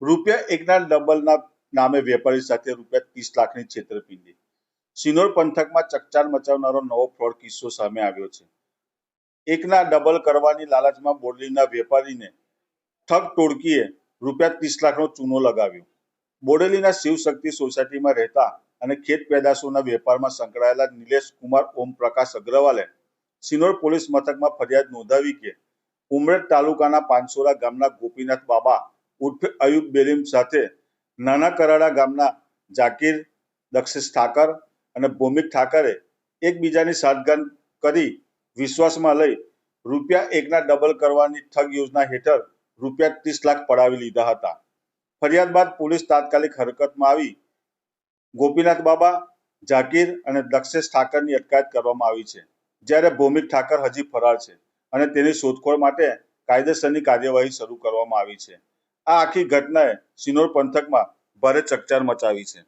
રૂપિયા એકના ડબલના નામે વેપારી સાથે રૂપિયા 30 લાખની છેતરપિંડી. સિનોર પંથકમાં ચકચાર મચાવનારો નવો ફ્રોડ કિસ્સો સામે આવ્યો છે. એકના ડબલ કરવાની લાલચમાં બોડેલીના વેપારીને ઠગ ટોળકીએ રૂપિયા 30 લાખનો ચૂનો લગાવ્યો. બોડેલીના શિવશક્તિ સોસાયટીમાં રહેતા અને ખેત પેદાશોના વેપારમાં સંકળાયેલા નિલેશ કુમાર ઓમપ્રકાશ અગ્રવાલે સિનોર પોલીસ મથકમાં ફરિયાદ નોંધાવી કે ઉમરેઠ તાલુકાના પાનસોરા ગામના ગોપીનાથ બાબા ઉર્ફે અયુબ બેલીમ સાથે નાના કરાડા ગામના જાકીર દક્ષેશ ઠાકર અને ભૌમિક ઠાકરે એકબીજાની સાઠગાંઠ કરી વિશ્વાસમાં લઈ રૂપિયા એકના ડબલ કરવાની ઠગ યોજના હેઠળ રૂપિયા 30 લાખ પડાવી લીધા હતા. ફરિયાદ બાદ પોલીસ તાત્કાલિક હરકતમાં આવી ગોપીનાથ બાબા, જાકીર અને દક્ષેશ ઠાકરની અટકાયત કરવામાં આવી છે, જ્યારે ભૌમિક ઠાકર હજી ફરાર છે અને તેની શોધખોળ માટે કાયદેસરની કાર્યવાહી શરૂ કરવામાં આવી છે. આ આખી ઘટનાએ સિનોર પંથકમાં ભારે ચકચાર મચાવી છે.